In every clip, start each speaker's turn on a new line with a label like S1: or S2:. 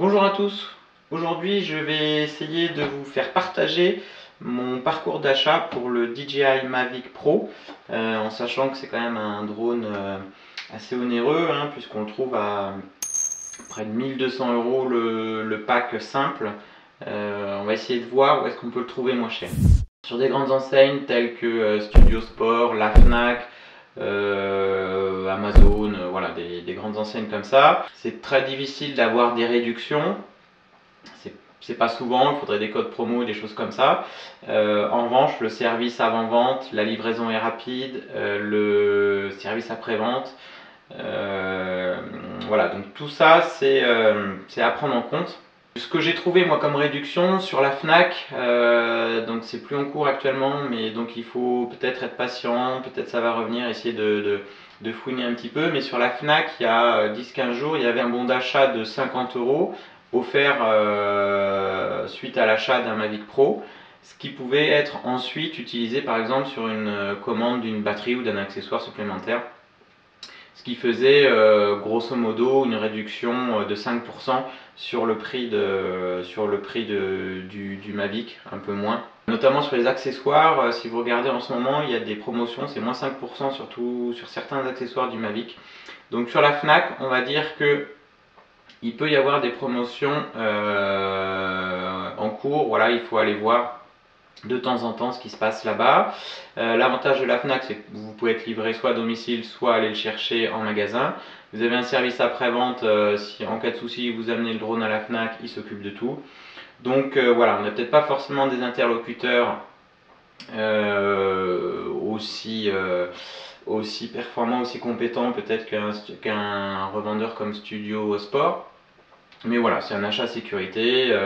S1: Bonjour à tous, aujourd'hui je vais essayer de vous faire partager mon parcours d'achat pour le DJI Mavic Pro, en sachant que c'est quand même un drone assez onéreux, puisqu'on le trouve à près de 1200 € le pack simple. On va essayer de voir où est-ce qu'on peut le trouver moins cher. Sur des grandes enseignes telles que Studio Sport, la Fnac, Amazon, voilà, des grandes enseignes comme ça. C'est très difficile d'avoir des réductions. C'est pas souvent, il faudrait des codes promo, des choses comme ça. En revanche, le service avant-vente, la livraison est rapide, le service après-vente, voilà, donc tout ça c'est à prendre en compte. Ce que j'ai trouvé moi comme réduction sur la Fnac, donc c'est plus en cours actuellement, mais donc il faut peut-être être patient, peut-être ça va revenir, essayer de fouiner un petit peu. Mais sur la Fnac, il y a 10-15 jours, il y avait un bon d'achat de 50 € offert suite à l'achat d'un Mavic Pro, ce qui pouvait être ensuite utilisé par exemple sur une commande d'une batterie ou d'un accessoire supplémentaire. Ce qui faisait grosso modo une réduction de 5% sur le prix, du Mavic, un peu moins. Notamment sur les accessoires, si vous regardez en ce moment, il y a des promotions, c'est moins 5% surtout sur certains accessoires du Mavic. Donc sur la Fnac, on va dire que il peut y avoir des promotions en cours. Voilà, il faut aller voir de temps en temps ce qui se passe là-bas. L'avantage de la Fnac, c'est que vous pouvez être livré soit à domicile, soit aller le chercher en magasin. Vous avez un service après-vente, si en cas de souci vous amenez le drone à la Fnac, il s'occupe de tout. Donc voilà, on n'a peut-être pas forcément des interlocuteurs aussi performants, aussi compétents peut-être qu'un revendeur comme Studio Sport. Mais voilà, c'est un achat sécurité,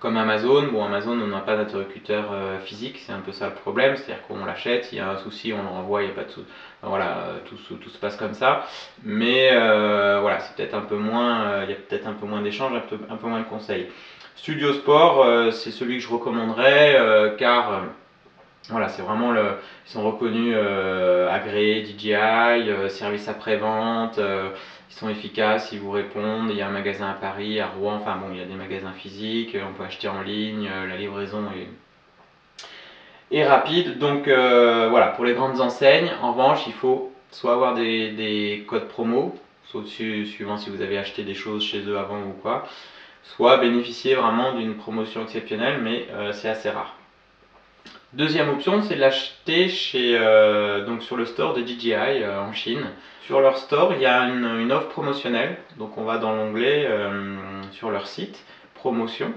S1: comme Amazon. Bon, Amazon, on n'a pas d'interlocuteur physique, c'est un peu ça le problème, c'est-à-dire qu'on l'achète, s'il y a un souci, on le renvoie, il n'y a pas de souci. Voilà, tout se passe comme ça. Mais voilà, c'est peut-être un peu moins, il y a peut-être un peu moins d'échanges, un peu moins de conseils. Studio Sport, c'est celui que je recommanderais, car voilà, c'est vraiment ils sont reconnus agréés DJI, service après-vente, ils sont efficaces, ils vous répondent. Il y a un magasin à Paris, à Rouen, enfin bon, il y a des magasins physiques, on peut acheter en ligne, la livraison est rapide. Donc voilà, pour les grandes enseignes, en revanche, il faut soit avoir des codes promo, suivant si vous avez acheté des choses chez eux avant ou quoi, soit bénéficier vraiment d'une promotion exceptionnelle, mais c'est assez rare. Deuxième option, c'est de l'acheter donc sur le store de DJI en Chine. Sur leur store, il y a une offre promotionnelle. Donc on va dans l'onglet sur leur site, promotion.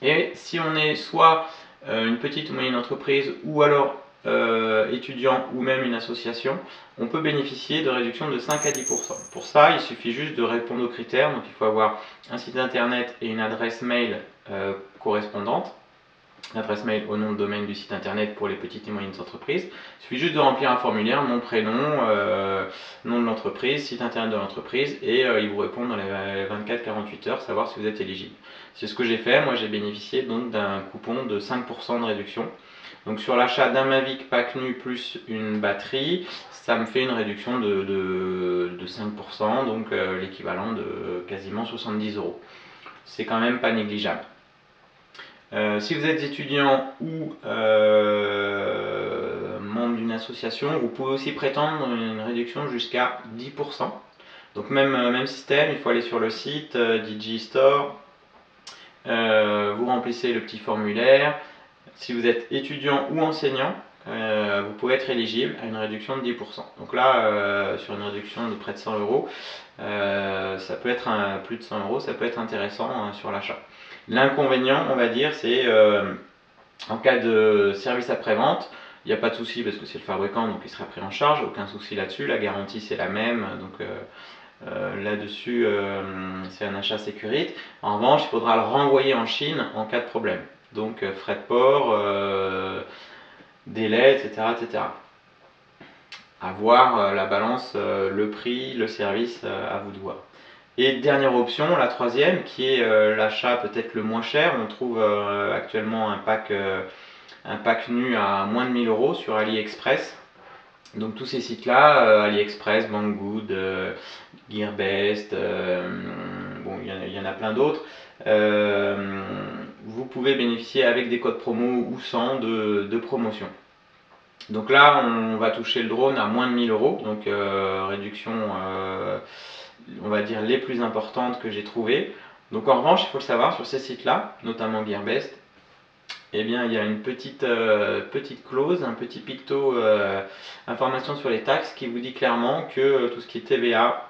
S1: Et si on est soit une petite ou moyenne entreprise ou alors étudiant ou même une association, on peut bénéficier de réductions de 5 à 10%. Pour ça, il suffit juste de répondre aux critères. Donc il faut avoir un site internet et une adresse mail correspondante. L'adresse mail au nom de domaine du site internet pour les petites et moyennes entreprises. Il suffit juste de remplir un formulaire, nom, prénom, nom de l'entreprise, site internet de l'entreprise, et ils vous répondent dans les 24-48 heures, savoir si vous êtes éligible. C'est ce que j'ai fait. Moi j'ai bénéficié donc d'un coupon de 5% de réduction. Donc sur l'achat d'un Mavic pack nu plus une batterie, ça me fait une réduction de 5%, donc l'équivalent de quasiment 70 €. C'est quand même pas négligeable. Si vous êtes étudiant ou membre d'une association, vous pouvez aussi prétendre une réduction jusqu'à 10%. Donc même système, il faut aller sur le site DJI Store, vous remplissez le petit formulaire. Si vous êtes étudiant ou enseignant, vous pouvez être éligible à une réduction de 10%. Donc là, sur une réduction de près de 100 €, ça peut être plus de 100 €, ça peut être intéressant sur l'achat. L'inconvénient, on va dire, c'est en cas de service après-vente, il n'y a pas de souci parce que c'est le fabricant, donc il sera pris en charge, aucun souci là-dessus, la garantie c'est la même, donc là-dessus c'est un achat sécurité. En revanche, il faudra le renvoyer en Chine en cas de problème. Donc frais de port, délai, etc. etc. À voir la balance, le prix, le service, à vous de voir. Et dernière option, la troisième, qui est l'achat peut-être le moins cher. On trouve actuellement un pack nu à moins de 1000 € sur AliExpress. Donc tous ces sites-là, AliExpress, Banggood, Gearbest, bon, il y y en a plein d'autres, vous pouvez bénéficier avec des codes promo ou sans de promotion. Donc là, on va toucher le drone à moins de 1000 €, donc réduction, on va dire, les plus importantes que j'ai trouvées. Donc en revanche, il faut le savoir, sur ces sites-là, notamment Gearbest, eh bien, il y a une petite clause, un petit picto information sur les taxes qui vous dit clairement que tout ce qui est TVA,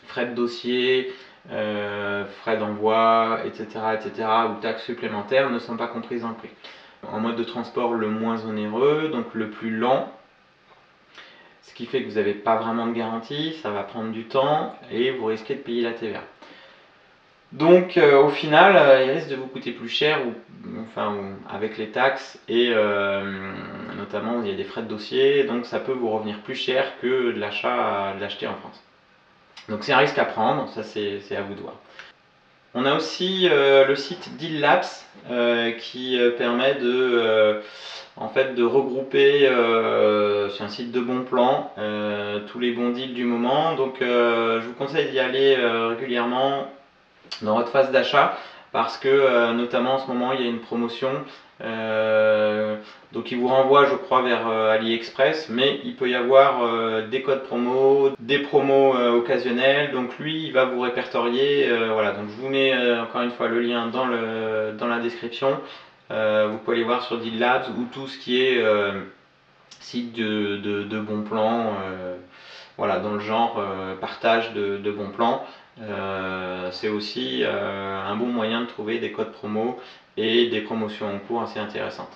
S1: frais de dossier, frais d'envoi, etc., ou taxes supplémentaires ne sont pas comprises dans le prix. En mode de transport le moins onéreux, donc le plus lent, ce qui fait que vous n'avez pas vraiment de garantie, ça va prendre du temps et vous risquez de payer la TVA. Donc au final, il risque de vous coûter plus cher, avec les taxes et notamment il y a des frais de dossier, donc ça peut vous revenir plus cher que de l'acheter en France. Donc c'est un risque à prendre, ça c'est à vous de voir. On a aussi le site Deal Labs qui permet en fait de regrouper sur un site de bons plans tous les bons deals du moment. Donc je vous conseille d'y aller régulièrement dans votre phase d'achat parce que notamment en ce moment il y a une promotion donc il vous renvoie, je crois, vers AliExpress, mais il peut y avoir des codes promo, des promos occasionnels, donc lui il va vous répertorier, voilà. Donc je vous mets encore une fois le lien dans la description. Vous pouvez aller voir sur Deal Labs ou tout ce qui est site de bons plans, voilà, dans le genre partage de bons plans. C'est aussi un bon moyen de trouver des codes promo et des promotions en cours assez intéressantes.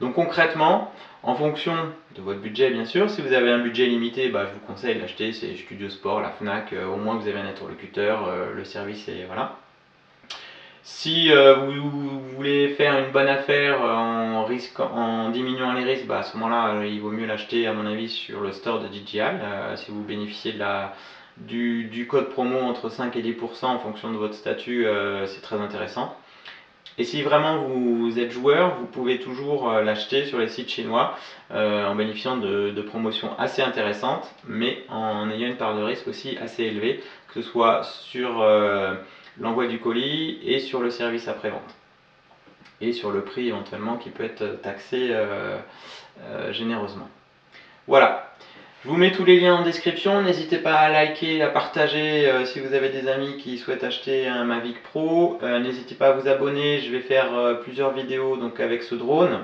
S1: Donc concrètement, en fonction de votre budget bien sûr, si vous avez un budget limité, je vous conseille d'acheter ces Studio Sport, la Fnac, au moins vous avez un interlocuteur, le service et voilà. Si vous voulez faire une bonne affaire en diminuant les risques, à ce moment-là, il vaut mieux l'acheter à mon avis sur le store de DJI. Si vous bénéficiez du code promo entre 5 et 10% en fonction de votre statut, c'est très intéressant. Et si vraiment vous êtes joueur, vous pouvez toujours l'acheter sur les sites chinois en bénéficiant de promotions assez intéressantes, mais en ayant une part de risque aussi assez élevée, que ce soit sur l'envoi du colis et sur le service après-vente. Et sur le prix éventuellement qui peut être taxé généreusement. Voilà. Je vous mets tous les liens en description, n'hésitez pas à liker, à partager si vous avez des amis qui souhaitent acheter un Mavic Pro. N'hésitez pas à vous abonner, je vais faire plusieurs vidéos donc avec ce drone.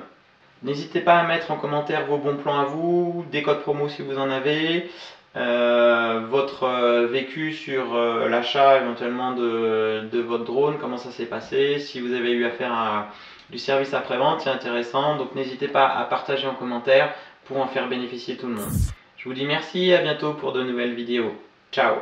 S1: N'hésitez pas à mettre en commentaire vos bons plans à vous, des codes promo si vous en avez, votre vécu sur l'achat éventuellement de votre drone, comment ça s'est passé, si vous avez eu affaire à du service après-vente, c'est intéressant. Donc n'hésitez pas à partager en commentaire pour en faire bénéficier tout le monde. Je vous dis merci et à bientôt pour de nouvelles vidéos. Ciao!